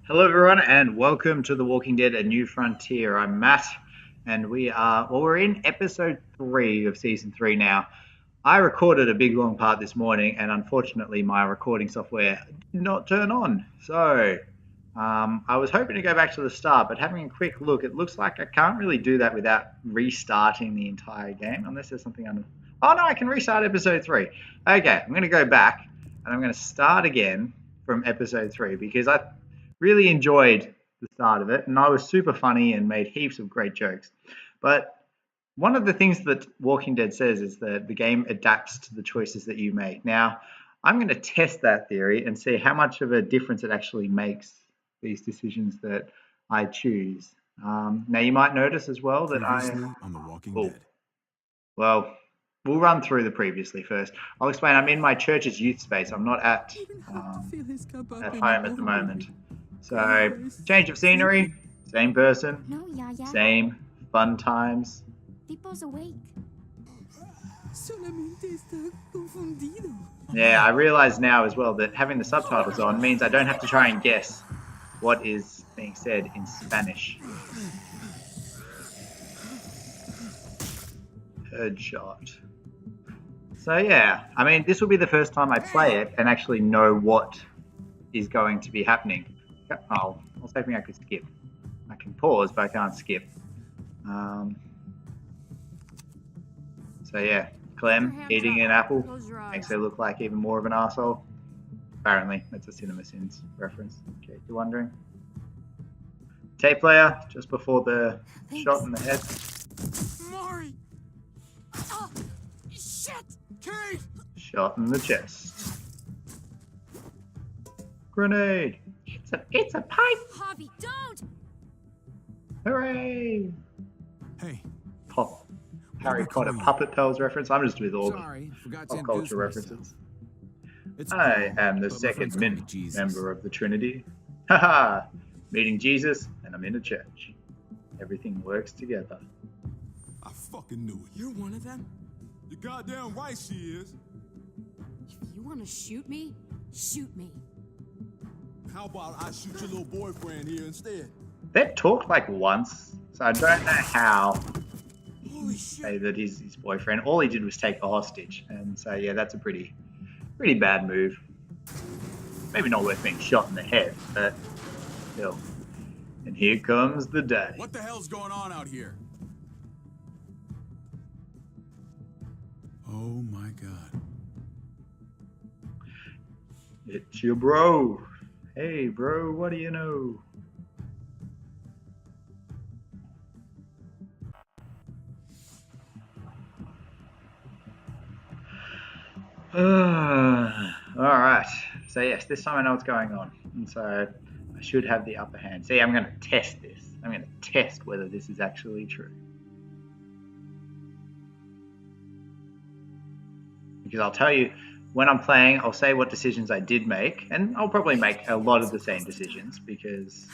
Hello, everyone, and welcome to The Walking Dead: A New Frontier. I'm Matt, and we're in episode 3 of season 3 now. I recorded a big long part this morning, and unfortunately, my recording software did not turn on. So, I was hoping to go back to the start, but having a quick look, it looks like I can't really do that without restarting the entire game, unless there's something under. Oh no, I can restart episode 3. Okay, I'm going to go back, and I'm going to start again from episode 3 because I really enjoyed the start of it, and I was super funny and made heaps of great jokes. But one of the things that Walking Dead says is that the game adapts to the choices that you make. Now, I'm going to test that theory and see how much of a difference it actually makes these decisions that I choose. Now, you might notice as well that Previously on The Walking Dead. Well, we'll run through the previously first. I'll explain. I'm in my church's youth space. I'm not at home at the moment. So, change of scenery, same person, No, Yaya. same fun times. Pipo's awake. Solamente está confundido. Yeah, I realize now as well that having the subtitles on means I don't have to try and guess what is being said in Spanish. Headshot. So yeah, I mean, this will be the first time I play it and actually know what is going to be happening. Oh, I was hoping I could skip. I can pause, but I can't skip. So yeah, Clem eating an apple makes her look like even more of an asshole. Apparently, that's a Cinema Sins reference, in case you're wondering. Tape player, just before the shot in the head. Mari! Oh, shit! Kate! Shot in the chest. Grenade! It's a pipe! Javi, don't! Hooray! Hey, Pop. Harry Potter Puppet Pals reference. I'm just with all sorry, forgot to pop introduce culture myself. references. It's I cool, am the but my second friends call me min Jesus. member of the Trinity. Haha! Meeting Jesus, and I'm in a church. Everything works together. I fucking knew it. You're one of them? You're goddamn right she is. If you want to shoot me, shoot me. How about I shoot your little boyfriend here instead? They talked like once, so I don't know how Holy he shit. say that he's his boyfriend. All he did was take a hostage, and so yeah, that's a pretty bad move. Maybe not worth being shot in the head, but still. And here comes the day. What the hell's going on out here? Oh my god. It's your bro. Hey, bro, what do you know? Alright, so yes, this time I know what's going on, and so I should have the upper hand. See, I'm going to test this. I'm going to test whether this is actually true. Because I'll tell you, when I'm playing, I'll say what decisions I did make, and I'll probably make a lot of the same decisions, because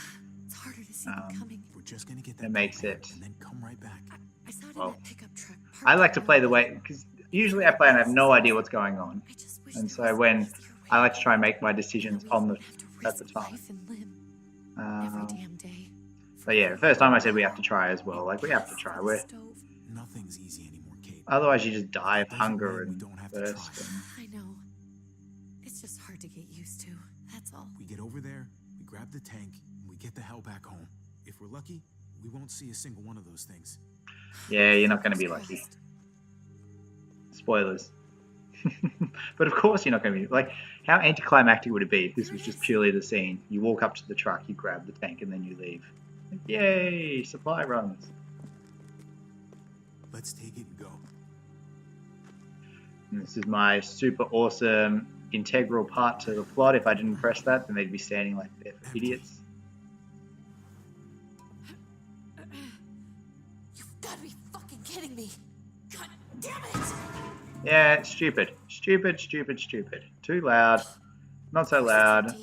It's harder to see them coming. We're just gonna get that it makes back it... and then come right back. I saw it in Well, that pickup truck. I like to play the way, because usually I play and I have no idea what's going on. I just wish And there so was a when faster way I like to to try and do make my it. decisions That on we the don't have to at the risk time. life and limb every damn day. So yeah, the first time I said we have to try as well. Like, we have to try. We're, Stove. Nothing's easy anymore, Kate. otherwise you just die of Doesn't hunger mean we and don't have to thirst. try. And, I know. It's just hard to get used to. That's all. We get over there, we grab the tank, and we get the hell back home. If we're lucky, we won't see a single one of those things. yeah, you're not going to be lucky. Spoilers. But of course you're not going to be. Like, how anticlimactic would it be if this was just purely the scene? You walk up to the truck, you grab the tank, and then you leave. Like, yay, supply runs. Let's take it and go. And this is my super awesome integral part to the plot. If I didn't press that, then they'd be standing like there for idiots. You've got to be fucking kidding me. God damn it! Yeah, stupid. Stupid, stupid, stupid. Too loud. Not so loud.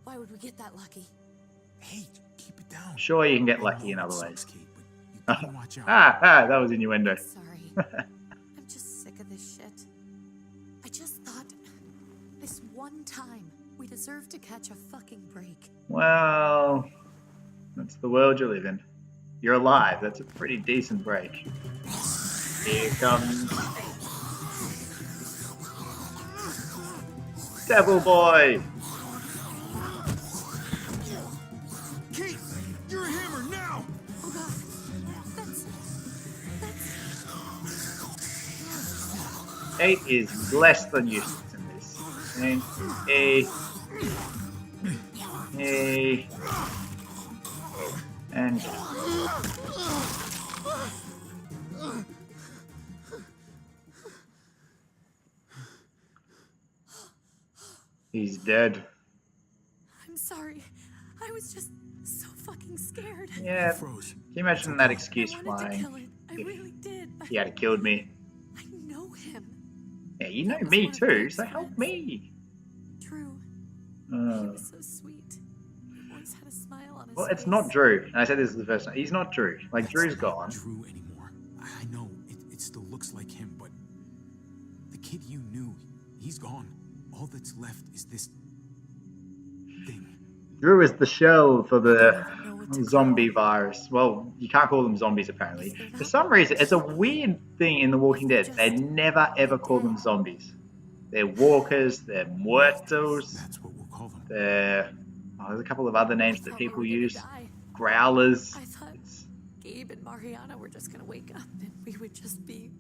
Why would we get that lucky? Hey, keep it down. Sure, you can get I lucky know in it other sucks, ways. Kate, but you gotta watch out. That was innuendo. Sorry. I'm just sick of this shit. I just thought this one time we'd deserve to catch a fucking break. Well, that's the world you live in. You're alive. That's a pretty decent break. Here comes Devil Boy. Kate, you're a hammer now! Oh god. That's... Kate is less than useless in this. And and he's dead. I'm sorry. I was just so fucking scared. Yeah. Froze. Can you imagine that I excuse wanted to kill flying? it. I really did. He had killed me. I know him. Yeah, you know That was me one of too, Dave's so help friends. me. Drew. He Uh, was so sweet. He always had a smile on his well, face. it's not Drew. And I said this is the first time. He's not Drew. Like, Drew's gone. Drew anymore. I know it still looks like him, but the kid you knew, he's gone. All that's left is this thing. Drew is the shell for the I don't even know what to zombie call virus. Well, you can't call them zombies apparently. For some reason, it's a weird thing in The Walking Dead. They never ever call them zombies. They're walkers, they're muertos, That's what we'll call them. there's a couple of other names I that thought we people were gonna use. die. Growlers. I thought Gabe and Mariana were just gonna wake up and we would just be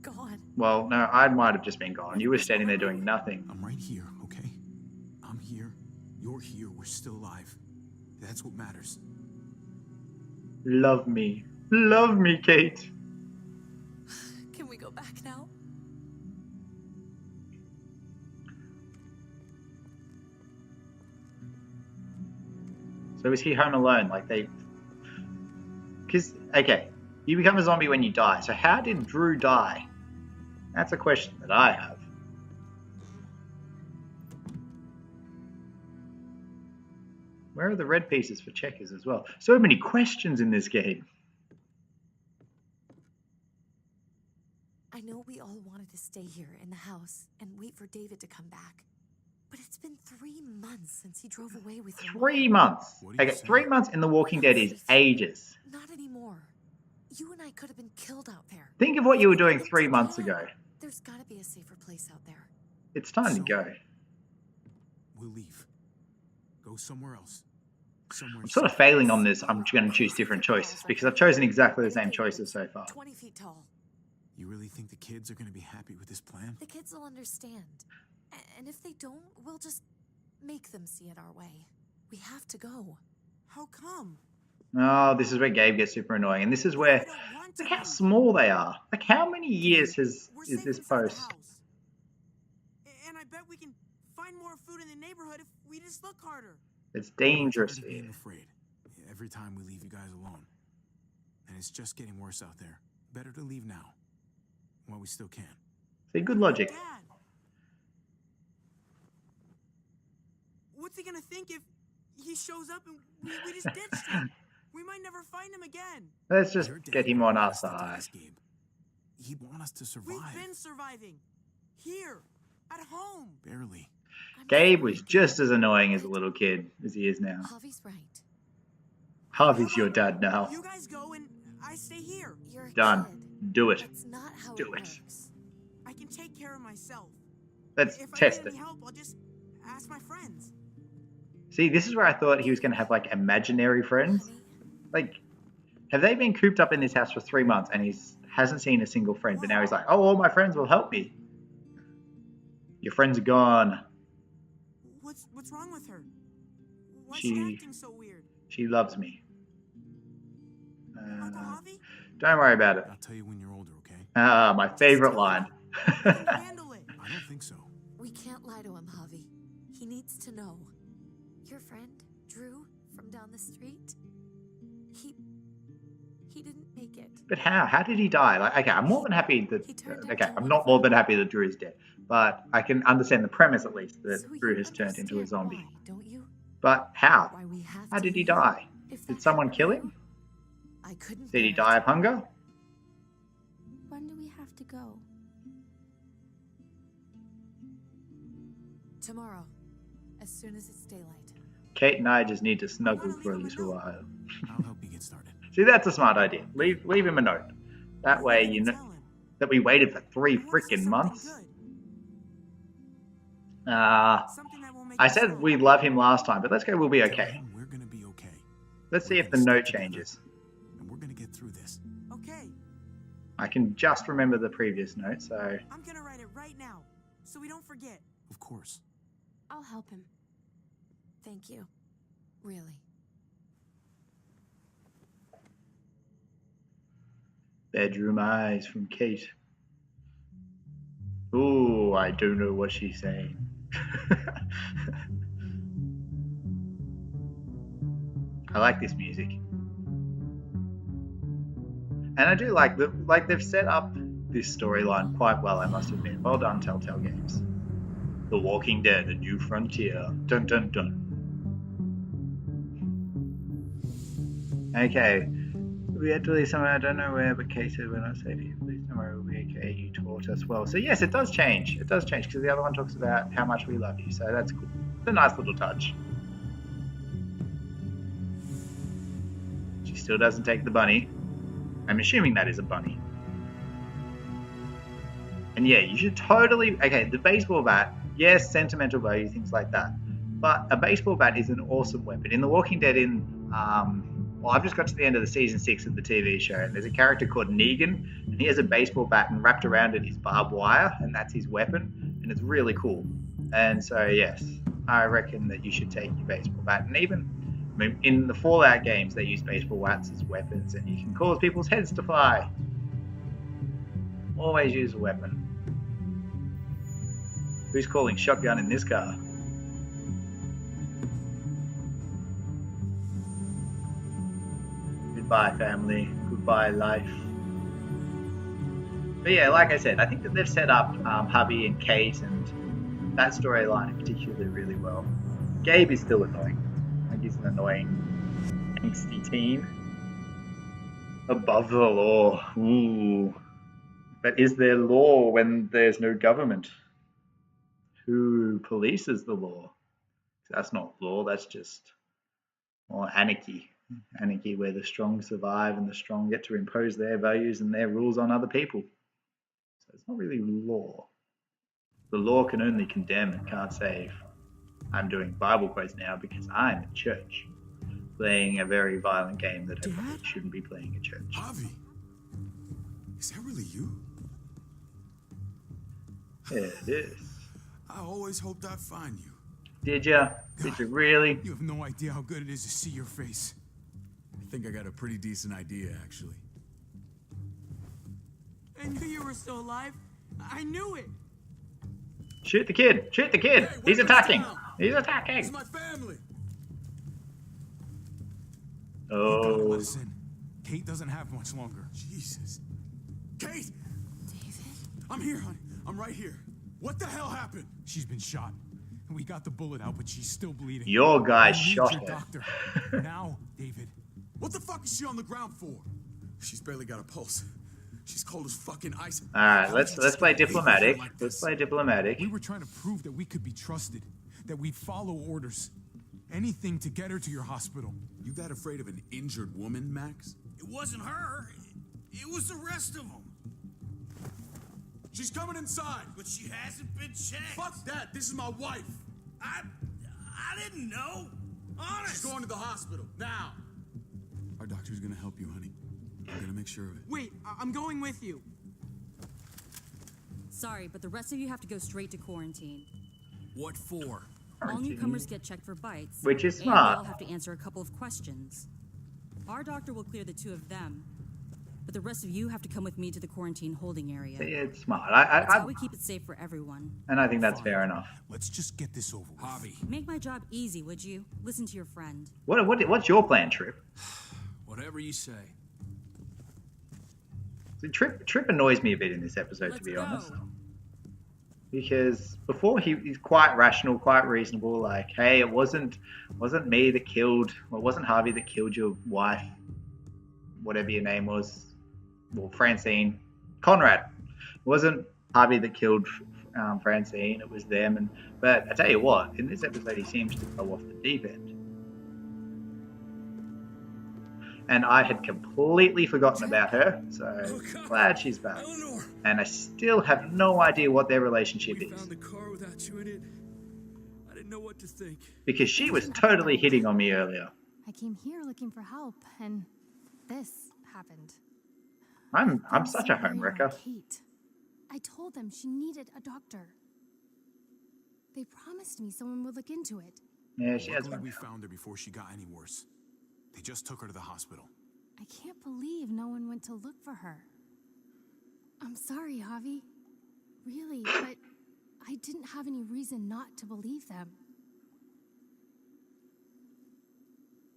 gone. Well, no, I might have just been gone. You were standing there doing nothing. I'm right here, okay? I'm here. You're here. We're still alive. That's what matters. Love me. Love me, Kate. Can we go back now? So is he home alone? Like they... Because, okay, you become a zombie when you die. So how did Drew die? That's a question that I have. Where are the red pieces for checkers as well? So many questions in this game. I know we all wanted to stay here in the house and wait for David to come back. But it's been 3 months since he drove away with you. 3 months. What are you Okay, saying? 3 months in The Walking Dead is ages. Not anymore. You and I could have been killed out there. Think of what you were doing 3 months ago. There's gotta be a safer place out there. It's time to go. We'll leave. Go somewhere else. Somewhere I'm sort of failing on this. I'm going to choose different choices because I've chosen exactly the same choices so far. 20 feet tall. You really think the kids are going to be happy with this plan? The kids will understand. And if they don't, we'll just make them see it our way. We have to go. How come? Oh, this is where Gabe gets super annoying. And this is where, look how small they are. Like, how many years is this post? And I bet we can find more food in the neighborhood if we just look harder. It's dangerous Tired of here. being afraid. Every time we leave you guys alone. And it's just getting worse out there. Better to leave now. While we still can. See, good logic. Dad! What's he gonna think if he shows up and we just ditched him? We might never find him again. Let's just Your dad get him on our wants us to side. us, Gabe. He'd want us to survive. We've been surviving. Here. At home. Barely. I'm Gabe sorry. was just as annoying as a little kid as he is now. Javi's right. Harvey's your dad now. You guys go and I stay here. You're a Done. kid. Do it. That's not how Do it it. works. I can take care of myself. Let's If I test need it. any help, I'll just ask my friends. See, this is where I thought he was going to have, like, imaginary friends. Honey, Like, have they been cooped up in this house for 3 months and he hasn't seen a single friend, but now he's like, oh, all my friends will help me. Your friends are gone. What's wrong with her? Why is She- she acting so weird? She loves me. Uncle Javi? Don't worry about it. I'll tell you when you're older, okay? My favorite line. I can handle it. I don't think so. we can't lie to him, Javi. He needs to know. Your friend, Drew, from down the street, he didn't make it. But how? How did he die? Like, okay, I'm more than happy that. He turned Okay, into I'm one not of more them. than happy that Drew is dead, but I can understand the premise at least that So Drew you has turned into a understand zombie. why, don't you? But how? Why we have How to did he leave? die? If Did that someone happened kill now, him? I couldn't. Did he bear die it. of hunger? When do we have to go? Tomorrow, as soon as it's daylight. Kate and I just need to snuggle for a little while. I'll help you get started. See, that's a smart idea. Leave him a note. That way, you know that we waited for 3 freaking months. I said we love him last time, but let's go. We'll be okay. We're gonna be okay. Let's see if the note changes. And we're gonna get through this. Okay. I can just remember the previous note, so. I'm gonna write it right now, so we don't forget. Of course. I'll help him. Thank you. Really. Bedroom eyes from Kate. Ooh, I don't know what she's saying. I like this music. And I do like they've set up this storyline quite well, I must admit. Well done, Telltale Games. The Walking Dead, A New Frontier. Dun dun dun. Okay. We had to leave somewhere, I don't know where, but Kate said we're not safe here. Please don't worry, we'll be okay. You taught us well. So yes, it does change. It does change because the other one talks about how much we love you. So that's cool. It's a nice little touch. She still doesn't take the bunny. I'm assuming that is a bunny. And yeah, you should totally... Okay, the baseball bat, yes, sentimental value, things like that. But a baseball bat is an awesome weapon. In The Walking Dead, well, I've just got to the end of the season 6 of the TV show, and there's a character called Negan, and he has a baseball bat, and wrapped around it is barbed wire, and that's his weapon, and it's really cool. And so, yes, I reckon that you should take your baseball bat. And even, I mean, in the Fallout games, they use baseball bats as weapons, and you can cause people's heads to fly. Always use a weapon. Who's calling shotgun in this car? Goodbye, family. Goodbye, life. But yeah, like I said, I think that they've set up Hubby and Kate and that storyline in particular really well. Gabe is still annoying. Like, he's an annoying, angsty teen. Above the law. Ooh. But is there law when there's no government? Who polices the law? That's not law, that's just anarchy. Anarchy where the strong survive and the strong get to impose their values and their rules on other people. So it's not really law. The law can only condemn, it can't save. I'm doing Bible quotes now because I'm at church, playing a very violent game that I probably shouldn't be playing at church. Javi, is that really you? Yeah, it is. I always hoped I'd find you. Did ya? Did you really? You have no idea how good it is to see your face. I think I got a pretty decent idea, actually. I knew you were still alive. I knew it. Shoot the kid! Shoot the kid! Hey, He's attacking! down. He's This attacking! is my family. Oh. Let us in. Kate doesn't have much longer. Jesus. Kate! David? I'm here, honey. I'm right here. What the hell happened? She's been shot. We got the bullet out, but she's still bleeding. Your guy I need shot your her. doctor. Now, David. What the fuck is she on the ground for? She's barely got a pulse. She's cold as fucking ice. Alright, How let's did you play leave her diplomatic. like Let's this? play diplomatic. We were trying to prove that we could be trusted, that we'd follow orders. Anything to get her to your hospital. You that afraid of an injured woman, Max? It wasn't her. It was the rest of them. She's coming inside. But she hasn't been checked. Fuck that. This is my wife. I didn't know. Honest. She's going to the hospital now. Our doctor's gonna help you, honey. I'm gonna make sure of it. Wait, I'm going with you. Sorry, but the rest of you have to go straight to quarantine. What for? All newcomers get checked for bites. Which is And smart. they all have to answer a couple of questions. Our doctor will clear the two of them, but the rest of you have to come with me to the quarantine holding area. See, it's smart. That's how we keep it safe for everyone. And I think that's fair enough. Let's just get this over with. Javi. Make my job easy, would you? Listen to your friend. What's your plan, Trip? Whatever you say. See, Trip annoys me a bit in this episode, to Let's be go. honest. Because before he's quite rational, quite reasonable. Like, hey, it wasn't me that killed, well, it wasn't Harvey that killed your wife, whatever your name was, well, Francine, Conrad. It wasn't Harvey that killed Francine. It was them. But I tell you what, in this episode, he seems to go off the deep end. And I had completely forgotten about her, so glad she's back. Eleanor! And I still have no idea what their relationship We is. found the car without you in it. I didn't know what to think. Because she was totally hitting on me earlier. I came here looking for help, and this happened. I'm such a worried homewrecker. about Kate. I told them she needed a doctor. They promised me someone would look into it. Yeah, she has Luckily, one. we found her before she got any worse. They just took her to the hospital. I can't believe no one went to look for her. I'm sorry, Javi. Really, but I didn't have any reason not to believe them.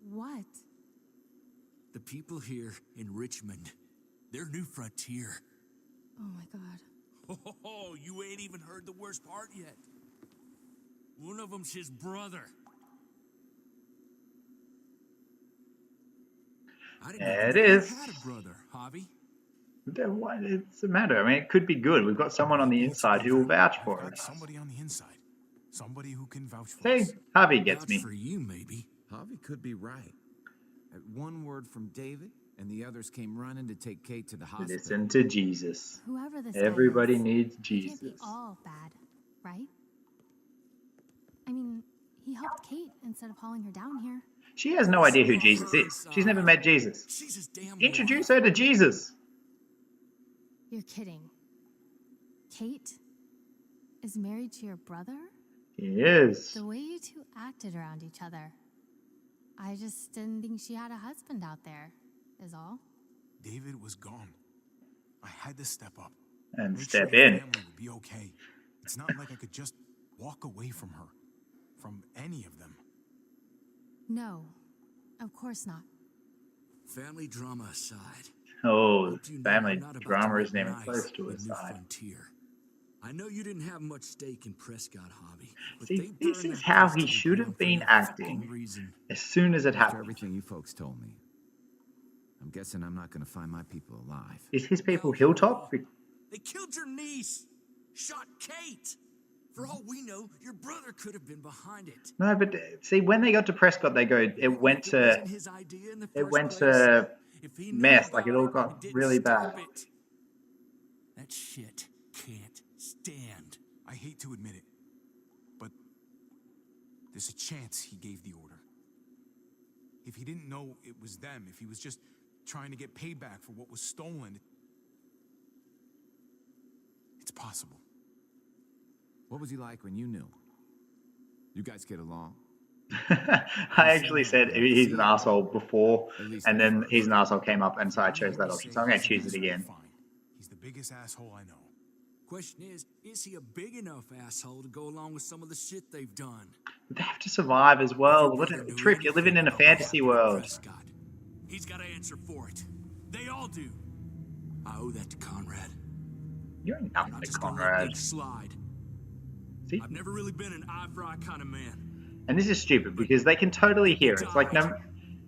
What? The people here in Richmond, their new frontier. Oh my god. Oh, you ain't even heard the worst part yet. One of them's his brother. I didn't There even it know is. you had a brother, Javi. What's the matter? I mean, it could be good. We've got someone on the inside who will vouch for I've got us. somebody on the inside. Somebody who can vouch for See, us. Harvey gets Vouch me. for you, maybe. Javi could be right. At one word from David, and the others came running to take Kate to the hospital. Listen to Jesus. Whoever this Everybody guy is, needs he can't be Jesus. all bad, right? I mean, he helped Kate instead of hauling her down here. She has no idea who Jesus is. She's never met Jesus. She's his damn Introduce wife. her to Jesus. You're kidding. Kate is married to your brother? He is. The way you two acted around each other. I just didn't think she had a husband out there, is all. David was gone. I had to step up. And Make step sure her in. family would be okay. It's not like I could just walk away from her. From any of them. No, of course not. Family drama aside. Oh, hope you know family I'm not about drama to isn't make even nice close to with his New side. Frontier. I know you didn't have much stake in Prescott Hobby, but See, they this burned is that how place he to the should have ground for been no acting fucking reason. as soon as it After happened. everything you folks told me, I'm guessing I'm not going to find my people alive. Is his people Well, Hilltop? They killed your niece, shot Kate. For all we know, your brother could have been behind it. No, but see, when they got to Prescott, they go, it went If to, wasn't his idea in the it first went place, to if he knew mess. Like it about all and got didn't really stop bad. it, that shit can't stand. I hate to admit it, but there's a chance he gave the order. If he didn't know it was them, if he was just trying to get payback for what was stolen, it's possible. What was he like when you knew? You guys get along? I actually said he's an asshole before, and then he's an asshole came up, and so I chose that option. So I'm going to choose it again. Fine. He's the biggest asshole I know. Question is he a big enough asshole to go along with some of the shit they've done? They have to survive as well. Your What brother a knew trip! You're living in a anything about what fantasy happened to world. Prescott, he's got to answer for it. They all do. I owe that to Conrad. You're I'm nothing not to just gonna let Conrad. things slide. See, I've never really been an eye for eye kind of man. and this is stupid because they can totally hear it. It's like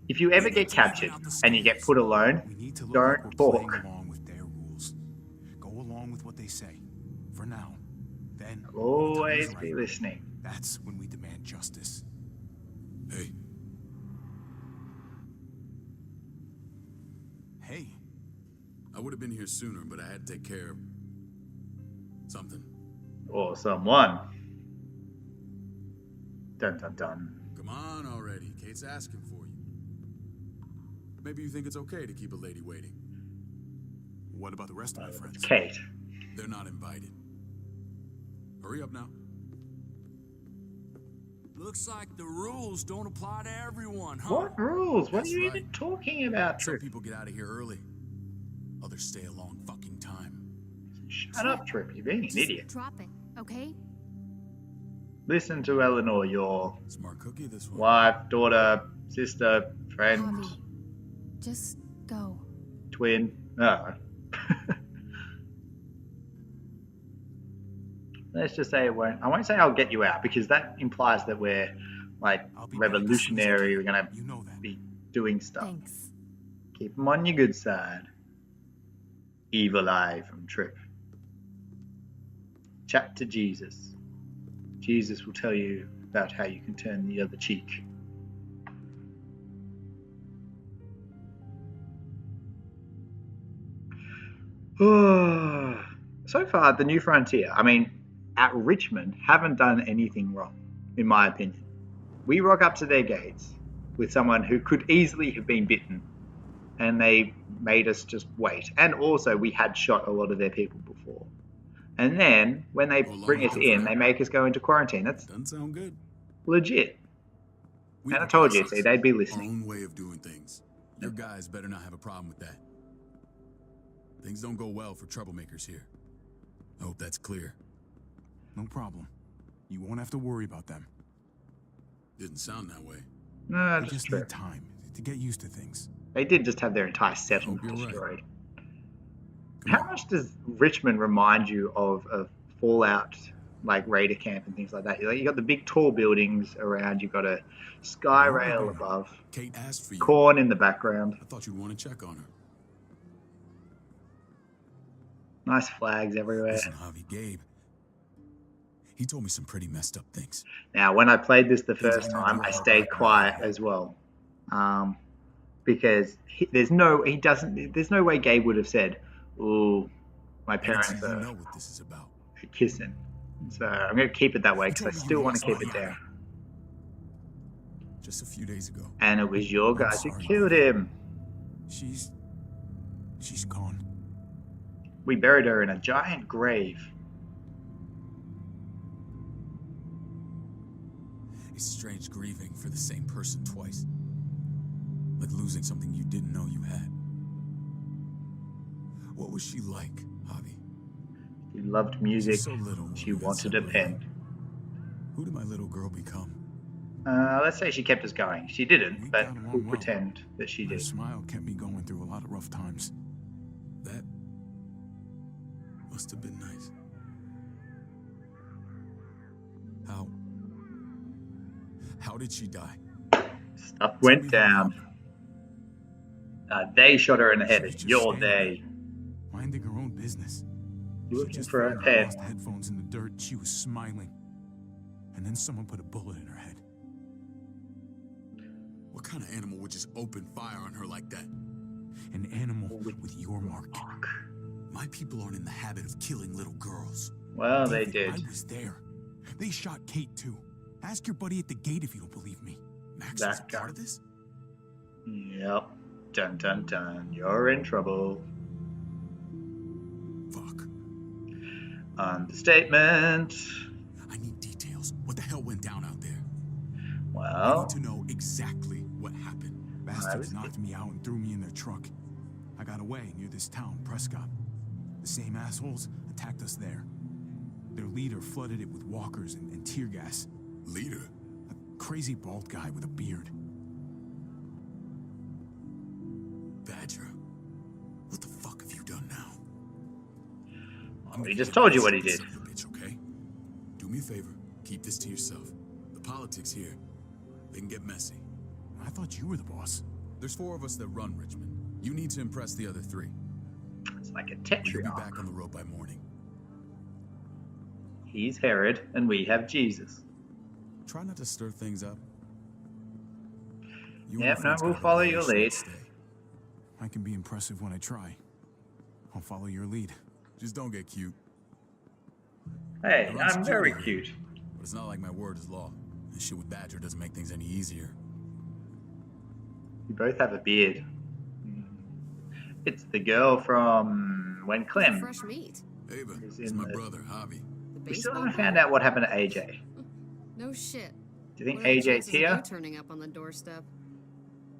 if you ever get captured and you get put alone, We need to look don't like we're playing talk. along with their rules. Go along with what they say. For now. Then when the time Always is be right, listening. that's when we demand justice. Hey, Hey, I would have been here sooner, but I had to take care of something. Or someone. Dun dun dun. Come on already. Kate's asking for you. Maybe you think it's okay to keep a lady waiting. what about the rest of my friends? It's Kate. They're not invited. Hurry up now. looks like the rules don't apply to everyone, huh? What rules? What That's are you right. even talking about, Some Trip? people get out of here early. Others stay a long fucking time. Shut up, Trip. You're being an Just idiot. drop it, okay? Listen to Eleanor, your Smart cookie, this one. wife, daughter, sister, friend, Javi, just go. twin. Oh. Let's just say it won't. I won't say I'll get you out because that implies that we're like I'll be back as soon as I revolutionary. can. We're gonna You know that. be doing stuff. Thanks. Keep them on your good side. Evil Eye from Trip. Chat to Jesus. Jesus will tell you about how you can turn the other cheek. So far, the New Frontier, I mean, at Richmond, haven't done anything wrong, in my opinion. We rock up to their gates with someone who could easily have been bitten, and they made us just wait. And also, we had shot a lot of their people before. And then, when they bring us in, they make us go into quarantine. That's Doesn't sound good. legit. We And I got told you, process, see, they'd be our listening. own way of doing things. Your guys better not have a problem with that. Things don't go well for troublemakers here. I hope that's clear. No problem. You won't have to worry about them. Didn't sound that way. No, We that's just true. need time to get used to things. They did just have their entire settlement Hope you're right. destroyed. Come How on. much does Richmond remind you of a Fallout, like Raider camp and things like that? Like, you got the big tall buildings around, you've got a sky Where are we rail going? above, Kate asked for you. corn in the background, I thought you'd want to check on her. nice flags everywhere. Listen, Javi, Gabe. He told me some pretty messed up things. Now, when I played this the Things first I need time, your I help stayed with. quiet as well, because there's no way Gabe would have said, "Ooh, my parents You are know what this is about. kissing." So I'm going to keep it that way You because I told me you still want lost to keep it Javi down. Just a few days ago. And it was your guys who sorry, killed Gabe. him. She's gone. We buried her in a giant grave. It's strange grieving for the same person twice. Like losing something you didn't know you had. What was she like, Javi? She loved music. She's so little when She we got wanted a separated. pen. Who did my little girl become? Let's say she kept us going. She didn't, We but got along we'll well. pretend that she Her did. smile kept me going through a lot of rough times. That must have been nice. How did she die? Stuff Tell went me how it down. happened. They shot her in the She head. was just You're standing they. Minding her own business. Looking She just for a found her pen. lost headphones in the dirt. She was smiling. And then someone put a bullet in her head. What kind of animal would just open fire on her like that? An animal with your mark. My people aren't in the habit of killing little girls. Well, they David, did. I was there. They shot Kate too. Ask your buddy at the gate if you don't believe me. Max That was a guy. part of this? Yep. Dun dun dun. You're in trouble. Fuck. Understatement. I need details. What the hell went down out there? I Well, need to know exactly what happened. Bastards knocked me out and threw me in their truck. I got away near this town, Prescott. The same assholes attacked us there. Their leader flooded it with walkers and tear gas. Leader? A crazy bald guy with a beard. Badger. What the fuck have you done now? he just told you what he did. Son of a bitch, okay? Do me a favor. Keep this to yourself. The politics here, they can get messy. I thought you were the boss. There's 4 of us that run Richmond. You need to impress the other 3. It's like a You'll be tetrarch. back on the road by morning. He's Herod, and we have Jesus. Try not to stir things up. You and Yep, your no, friends we'll got a follow your really lead. short stay. I can be impressive when I try. I'll follow your lead. Just don't get cute. Hey, You're on I'm very security. cute. But it's not like my word is law. This shit with Badger doesn't make things any easier. You both have a beard. It's the girl from when Clem. Fresh meat. Ava, He's it's in my the- brother, Javi. The We still baseball haven't player? found out what happened to AJ. No shit. Do you think What are the AJ's chances of here? you turning up on the doorstep?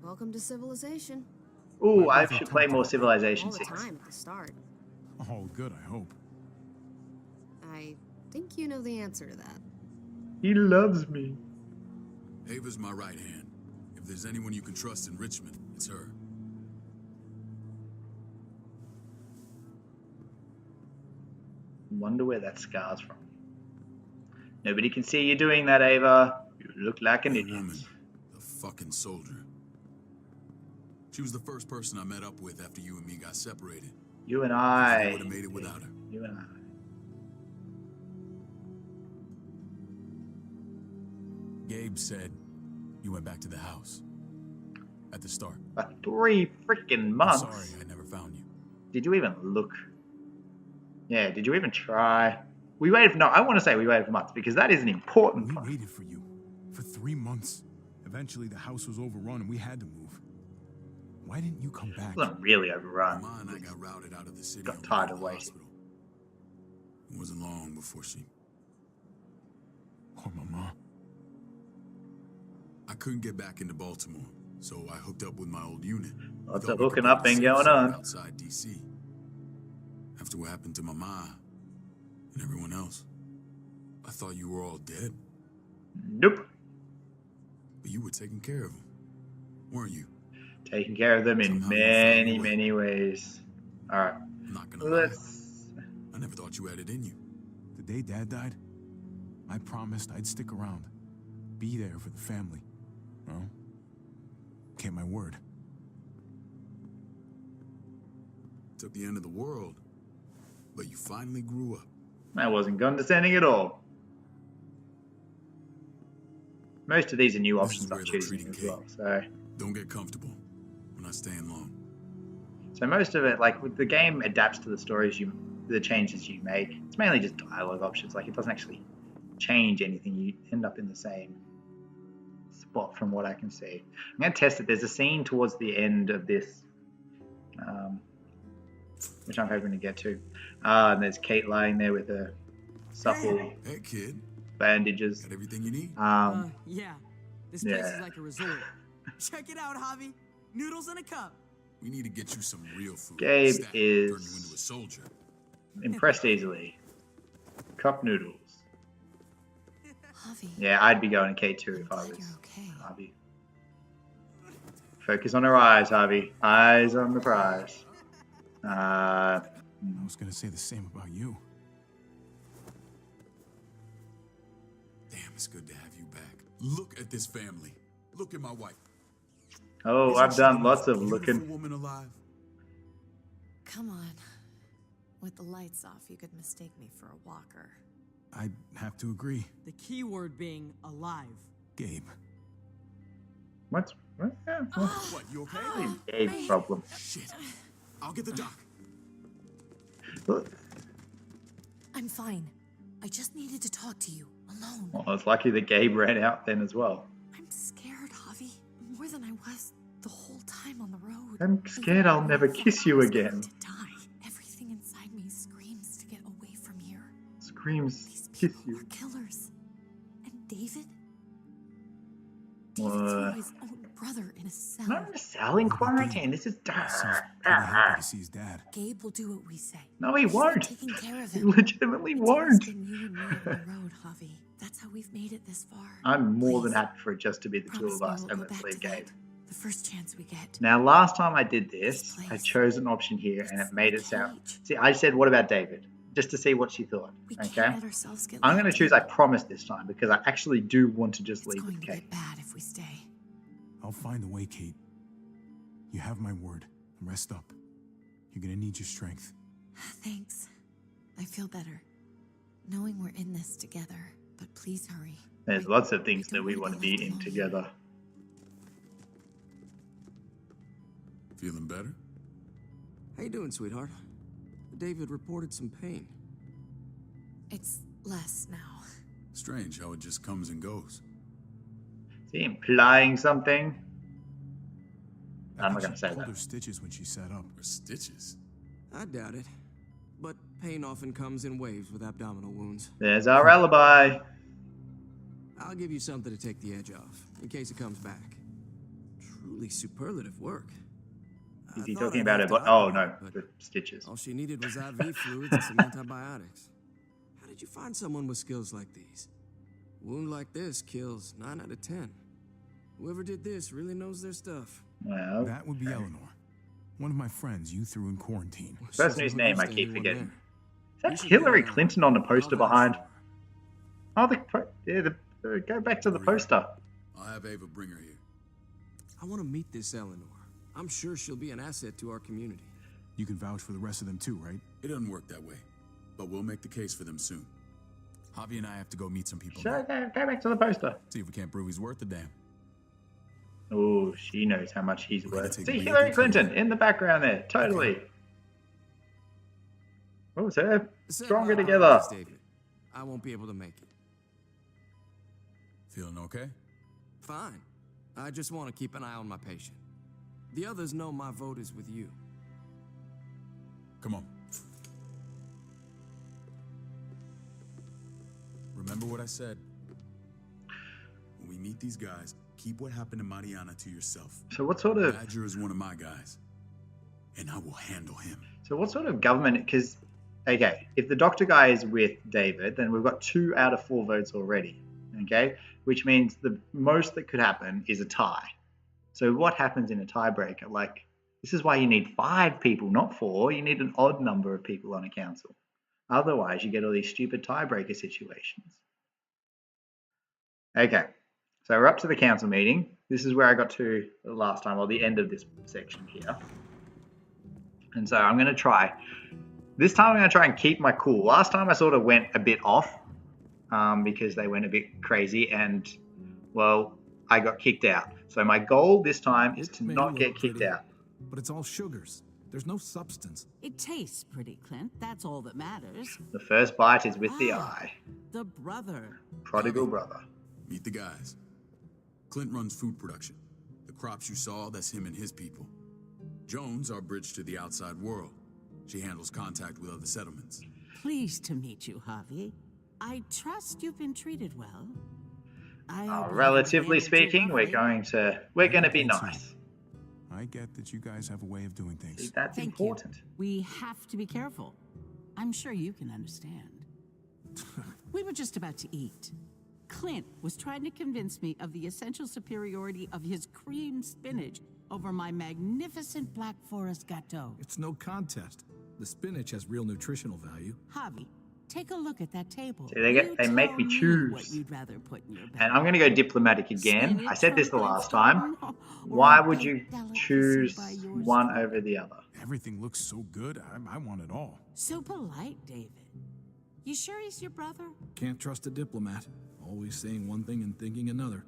Welcome to civilization. Ooh, I Both are should play more talking. Civilization All the 6. time at the start. Oh, good, I hope. I think you know the answer to that. He loves me. Ava's my right hand. If there's anyone you can trust in Richmond, it's her. Wonder where that scar's from. Nobody can see you doing that, Ava. You look like an That idiot. woman, the fucking soldier. She was the first person I met up with after you and me got separated. You and I I. would have made it without her. You and I. Gabe said you went back to the house. At the start. For 3 freaking months. I'm sorry I never found you. Did you even look? Yeah, did you even try? We waited for, no, I want to say we waited for months because that is an important We part. waited for you for 3 months. Eventually, the house was overrun and we had to move. Why didn't you come back? It wasn't really overrun. Mama and I got routed out of the city. Got and tired went to of the waiting. hospital. It wasn't long before she... Poor Mama. I couldn't get back into Baltimore, so I hooked up with my old unit. Lots Thought of we could hooking build up a been safe going zone on. outside DC. After what happened to Mama and everyone else, I thought you were all dead. Nope. But you were taking care of them, weren't you? Taking care of them in Somehow you found a way. many ways. Alright. I'm not gonna lie. Let's... I never thought you had it in you. The day Dad died, I promised I'd stick around. Be there for the family. Well, kept my word. Took the end of the world, but you finally grew up. That wasn't condescending at all. Most of these are new This options is I'm where they're choosing treating as well. Kate. So Don't get comfortable. We're not staying long. most of it, like with the game adapts to the stories the changes you make. It's mainly just dialogue options. Like it doesn't actually change anything. You end up in the same spot from what I can see. I'm going to test it. There's a scene towards the end of this, which I'm hoping to get to. And there's Kate lying there with her supple Hey, kid. bandages. Got everything you need? Yeah. This place yeah. is like a resort. Check it out, Javi. Noodles in a cup. We need to get you some real food. Gabe Stat, is- turn you into a soldier. Impressed easily. Cup noodles. Javi, Yeah, I'd be going to Kate too I'm if I glad was you're okay. Harvey. Focus on her eyes, Harvey. Eyes on the prize. I was gonna say the same about you. Damn, it's good to have you back. Look at this family. Look at my wife. Oh, Isn't I've she done the lots most of beautiful looking. woman alive? Come on. With the lights off, you could mistake me for a walker. I'd have to agree. The key word being alive. Gabe. What? Yeah, what's What, you okay? Gabe's problem? Shit. I'll get the doc. I'm fine. I just needed to talk to you, alone. Well, it's lucky that Gabe ran out then as well. I'm scared, Javi. More than I was the whole time on the road. I'm scared I'll never kiss you again. To die. Everything inside me screams to get away from here. Screams, These kiss people you. are killers. And David? David threw his own brother in a cell. Not in a cell in quarantine. This is Seems pretty happy to see his dad. Gabe will do what we say. No, he He's won't. taking care of He him. legitimately It's won't. always been you and me on the road, Javi. That's how we've made it this far. I'm more than Please, happy for it just to be the two promise of me us we'll and go let's back leave to Gabe. that the first chance we get. Now, last time I did this, This I place. chose an option here and it made it It's a sound. cage. See, I said, what about David? Just to see what she thought. We Okay? can't let ourselves get I'm going to locked choose in. I promise this time because I actually do want to just It's leave going with to Kate. get bad if we stay. I'll find a way, Kate. You have my word. Rest up. You're gonna need your strength. Thanks. I feel better. Knowing we're in this together. But please hurry. There's I- lots of things I don't that we wanna want to be be left in alone together. Feeling better? How you doing, sweetheart? David reported some pain. It's less now. Strange how it just comes and goes. Is he implying something? I I'm not think gonna she say pulled that. her stitches when she sat up. Or stitches. I doubt it. But pain often comes in waves with abdominal wounds. There's our alibi. I'll give you something to take the edge off, in case it comes back. Truly superlative work. Is I he thought talking I'd about have it? to Oh, operate, no, but the stitches. all she needed was IV fluids and some antibiotics. How did you find someone with skills like these? A wound like this kills 9 out of 10. Whoever did this really knows their stuff. Well, That would be Eleanor. One of my friends you threw in quarantine. person She's whose no name use I to keep anyone forgetting. there. Is that You should Hillary get around. Clinton on the poster I'll behind? vouch Oh, go back to the poster. I'll have Ava bring her here. I want to meet this Eleanor. I'm sure she'll be an asset to our community. You can vouch for the rest of them too, right? It doesn't work that way, but we'll make the case for them soon. Javi and I have to go meet some people. So go back to the poster. See if we can't prove he's worth the damn. Oh, she knows how much he's We're gonna worth. take See real Hillary good care of Clinton him. in the background there. Totally. What was her? Send Stronger my together. apologies, David. I won't be able to make it. Feeling okay? Fine. I just want to keep an eye on my patient. The others know my vote is with you. Come on. Remember what I said. When we meet these guys, keep what happened to Mariana to yourself. So what sort of Badger is one of my guys, and I will handle him. government? Because okay, if the doctor guy is with David, then we've got 2 out of 4 votes already. Okay, which means the most that could happen is a tie. So what happens in a tiebreaker? Like, this is why you need 5 people, not 4. You need an odd number of people on a council. Otherwise, you get all these stupid tiebreaker situations. Okay, so we're up to the council meeting. This is where I got to the last time, or the end of this section here. And so I'm going to try. This time I'm going to try and keep my cool. Last time I sort of went a bit off because they went a bit crazy and, well, I got kicked out. So my goal this time is to not get kicked out. But it's all sugars. There's no substance. It tastes pretty, Clint. That's all that matters. The first bite is with the eye. The brother. Prodigal brother. Meet the guys. Clint runs food production. The crops you saw, that's him and his people. Jones, our bridge to the outside world. She handles contact with other settlements. Pleased to meet you, Javi. I trust you've been treated well. Relatively speaking, we're going to be nice. I get that you guys have a way of doing things. See, that's Thank important. you. We have to be careful. I'm sure you can understand. We were just about to eat. Clint was trying to convince me of the essential superiority of his cream spinach over my magnificent Black Forest gâteau. It's no contest. The spinach has real nutritional value. Javi, take a look at that table. See, they make me choose. What you'd rather put in your bag. And I'm going to go diplomatic again. I said this the last time. Why would you choose one over the other? Everything looks so good. I want it all. So polite, David. You sure he's your brother? Can't trust a diplomat. Always saying one thing and thinking another.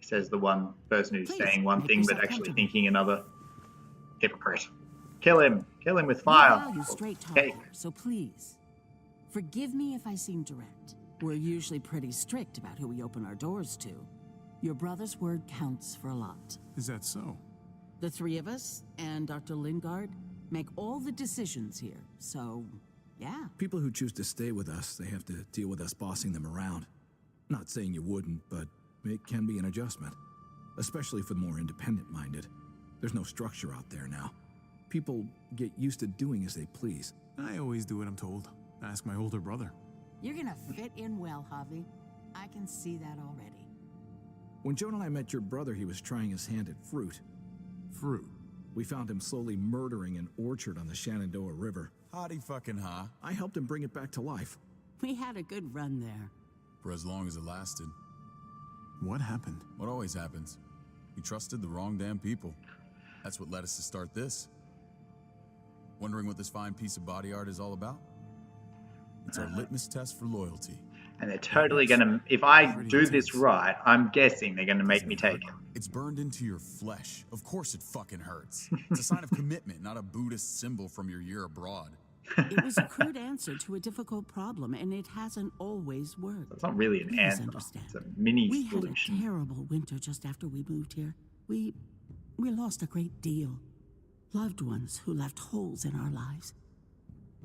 Says the one person who's Please, saying one make thing but yourself actually comfortable. thinking another. Hypocrite. Kill him. Kill him with We fire. value straight talk Okay. here, so please, forgive me if I seem direct. We're usually pretty strict about who we open our doors to. Your brother's word counts for a lot. Is that so? The 3 of us and Dr. Lingard make all the decisions here, so yeah. People who choose to stay with us, they have to deal with us bossing them around. Not saying you wouldn't, but it can be an adjustment. Especially for the more independent-minded. There's no structure out there now. People get used to doing as they please. I always do what I'm told. Ask my older brother. You're gonna fit in well, Javi. I can see that already. When Joan and I met your brother, he was trying his hand at fruit. Fruit? We found him slowly murdering an orchard on the Shenandoah River. Howdy fucking ha. I helped him bring it back to life. We had a good run there. For as long as it lasted. What happened? What always happens. We trusted the wrong damn people. That's what led us to start this. Wondering what this fine piece of body art is all about? It's our litmus test for loyalty. And they're totally going to, if I do this right, I'm guessing they're going to make me take it. It's burned into your flesh. Of course it fucking hurts. It's a sign of commitment, not a Buddhist symbol from your year abroad. It was a crude answer to a difficult problem, and it hasn't always worked. It's not really an Please answer. understand. It's a mini We had solution. a terrible winter just after we moved here. We lost a great deal. Loved ones who left holes in our lives.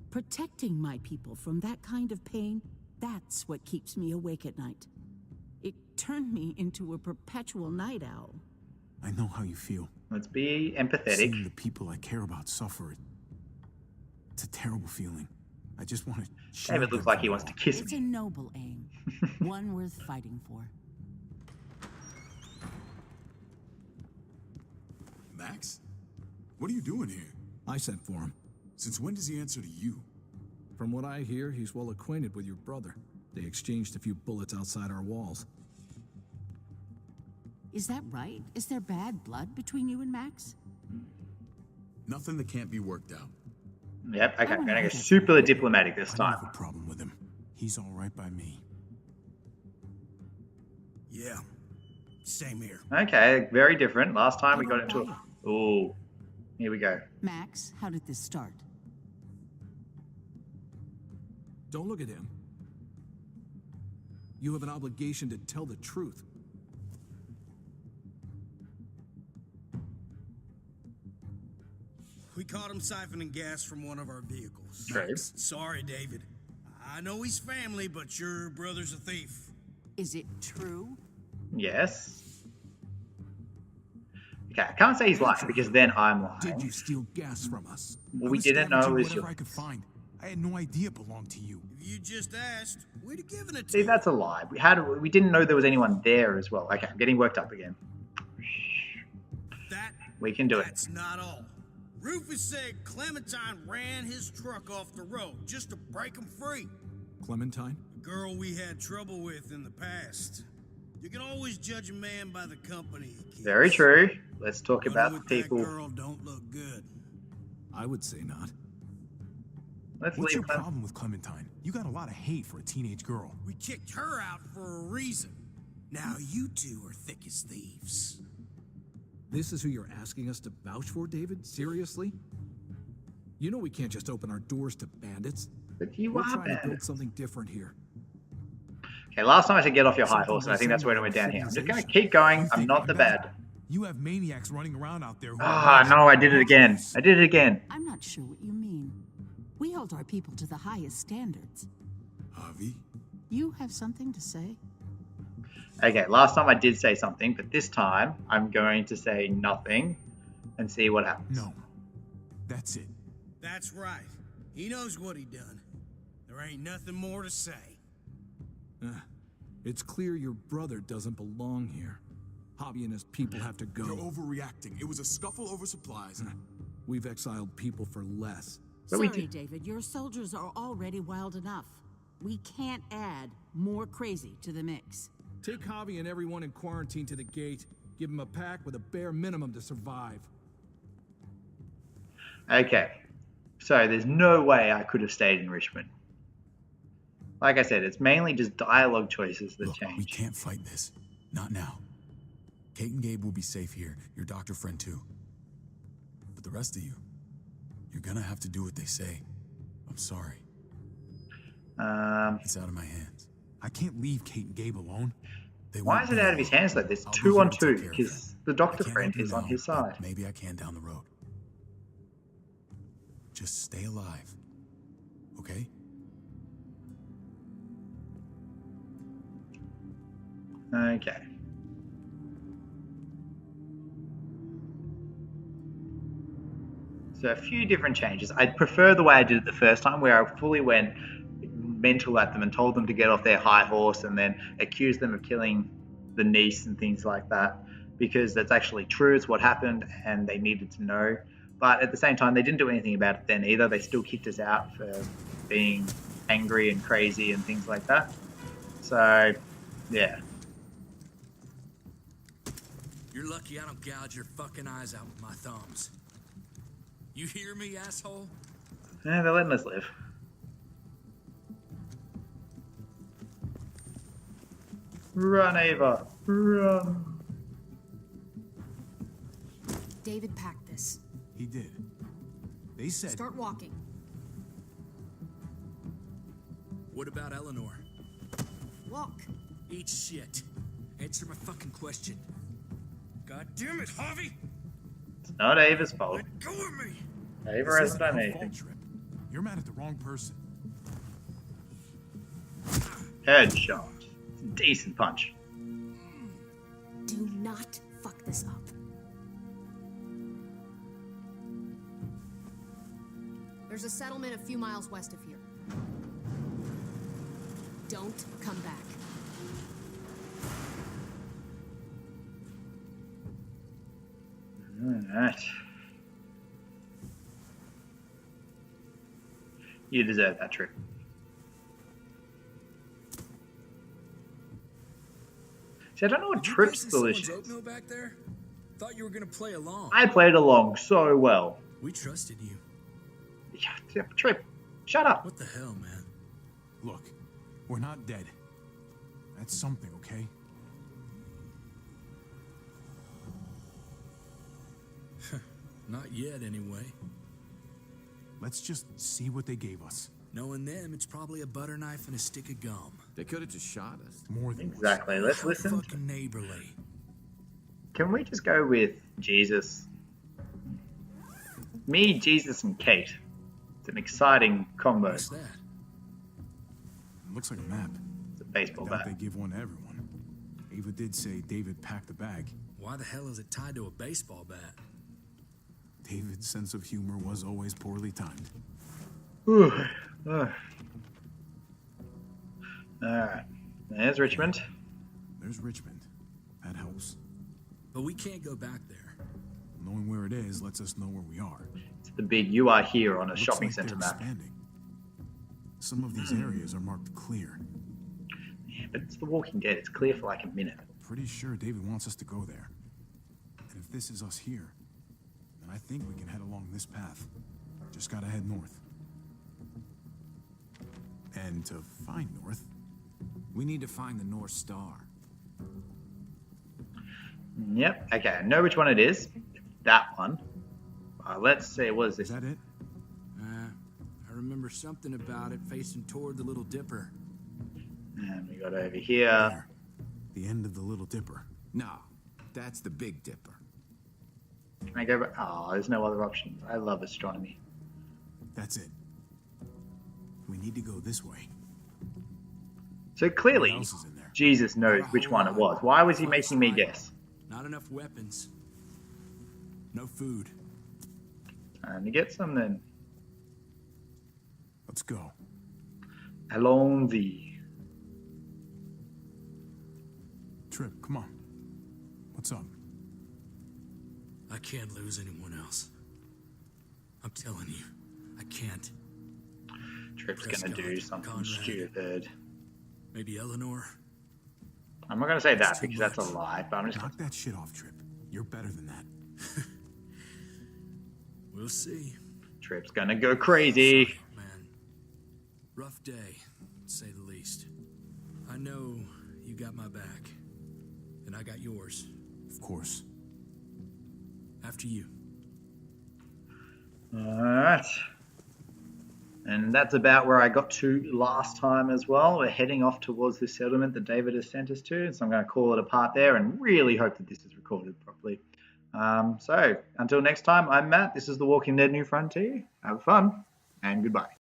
Protecting my people from that kind of pain, that's what keeps me awake at night. It turned me into a perpetual night owl. I know how you feel. Let's be empathetic. Seeing the people I care about suffer. It's a terrible feeling. I just want to shield David looks them like from he it wants all. to kiss It's me. a noble aim, one worth fighting for. Max? What are you doing here? I sent for him. Since when does he answer to you? From what I hear, he's well acquainted with your brother. They exchanged a few bullets outside our walls. Is that right? Is there bad blood between you and Max? Nothing that can't be worked out. Yep, okay, I'm going to go super diplomatic this I don't time. have a problem with him. He's all right by me. Yeah, same here. Okay, very different. Last time we got Quiet. into it. Ooh, here we go. Max, how did this start? Don't look at him. You have an obligation to tell the truth. We caught him siphoning gas from one of our vehicles. Right. Sorry, David. I know he's family, but your brother's a thief. Is it true? Yes. Okay, I can't say he's lying because then I'm lying. Did you steal gas from us? We didn't know it was whatever yours. I could find. I had no idea it belonged to you. If you just asked, we'd have given it to See, you. that's a lie. We didn't know there was anyone there as well. Okay, I'm getting worked up again. We can do it. That's not all. Rufus said Clementine ran his truck off the road just to break him free. Clementine? A girl we had trouble with in the past. You can always judge a man by the company he keeps. Very true. Let's talk Running about with the people. That girl don't look good. I would say not. Let's What's leave your problem with Clementine? You got a lot of hate for a teenage girl. We kicked her out for a reason. Now you two are thick as thieves. This is who you're asking us to vouch for, David? Seriously? You know we can't just open our doors to bandits. But you We're are trying to build bandits. something different here. Okay, last time I said get off your high horse, and I think that's when it went down here. I'm just going to keep going. I'm not the bad. You have maniacs running around out there. Ah, no, I did it again. I did it again. I'm not sure what you mean. We hold our people to the highest standards. Javi? You have something to say? Okay, last time I did say something, but this time I'm going to say nothing and see what happens. No. That's it. That's right. He knows what he done. There ain't nothing more to say. It's clear your brother doesn't belong here. Javi and his people have to go. You're overreacting. It was a scuffle over supplies. We've exiled people for less. Sorry, David. Your soldiers are already wild enough. We can't add more crazy to the mix. Take Javi and everyone in quarantine to the gate. Give them a pack with a bare minimum to survive. Okay, so there's no way I could have stayed in Richmond. Like I said, it's mainly just dialogue choices that change. We can't fight this. Not now. Kate and Gabe will be safe here. Your doctor friend too. But the rest of you, you're gonna have to do what they say. I'm sorry. It's out of my hands. I can't leave Kate and Gabe alone. Why is it out of his hands like this? 2-on-2, because the doctor friend is on his side. Maybe I can down the road. Just stay alive. Okay? Okay. So a few different changes. I'd prefer the way I did it the first time, where I fully went mental at them and told them to get off their high horse and then accused them of killing the niece and things like that, because that's actually true. It's what happened and they needed to know. But at the same time, they didn't do anything about it then either. They still kicked us out for being angry and crazy and things like that. So, yeah. You're lucky I don't gouge your fucking eyes out with my thumbs. You hear me, asshole? Yeah, they're letting us live. Run, Ava. Run. David packed this. He did. They said... Start walking. What about Eleanor? Walk. Eat shit. Answer my fucking question. God damn it, Javi! It's not Ava's fault. Let go of me! Ava hasn't done anything. You're mad at the wrong person. Headshot. It's a decent punch. Do not fuck this up. There's a settlement a few miles west of here. Don't come back. Alright. You deserve that trip. See, I don't know what Trip's solution is. Back there? Thought you were gonna play along. I played along so well. We trusted you. Yeah, Trip, shut up. What the hell, man? Look, We're not dead. That's something, okay? Not yet, anyway. Let's just see what they gave us. Knowing them, it's probably a butter knife and a stick of gum. They could have just shot us. More than Exactly. Let's listen. Fucking neighborly. Can we just go with Jesus? Me, Jesus, and Kate. It's an exciting combo. What's that? It looks like a map. It's a baseball Doubt bat. they give one to everyone. Ava did say David packed the bag. Why the hell is it tied to a baseball bat? David's sense of humor was always poorly timed. Whew. Alright. There's Richmond. There's Richmond. That helps. But we can't go back there. Knowing where it is lets us know where we are. It's the big "you are here" on a Looks shopping like center they're map. expanding. Some of these areas are marked clear. Yeah, but it's The Walking Dead. It's clear for like a minute. Pretty sure David wants us to go there. And if this is us here, then I think we can head along this path. Just gotta head north. And to find north, We need to find the North Star. Yep. Okay, I know which one it is. That one. Let's see. What is this? is that it? I remember something about it facing toward the Little Dipper. And we got over here. There. The end of the Little Dipper. No, that's the Big Dipper. Can I go back? Oh, there's no other options. I love astronomy. That's it. We need to go this way. So clearly, What else is in there? Jesus knows which one it was. Why was he making me guess? Not enough weapons. No food. Time to get some then. Let's go. Allons-y. Trip, come on. What's up? I can't lose anyone else. I'm telling you, I can't. Trip's gonna Prescott, do something Conrad. stupid. Maybe Eleanor. I'm not gonna say that It's too because that's a much. lie, but I'm just Knock that shit off, Trip. You're better than that. We'll see. Trip's gonna go crazy. Man, rough day, to say the least. I know you got my back, and I got yours. Of course. After you. Alright. And that's about where I got to last time as well. We're heading off towards this settlement that David has sent us to. So I'm going to call it a part there and really hope that this is recorded properly. So until next time, I'm Matt. This is The Walking Dead New Frontier. Have fun and goodbye.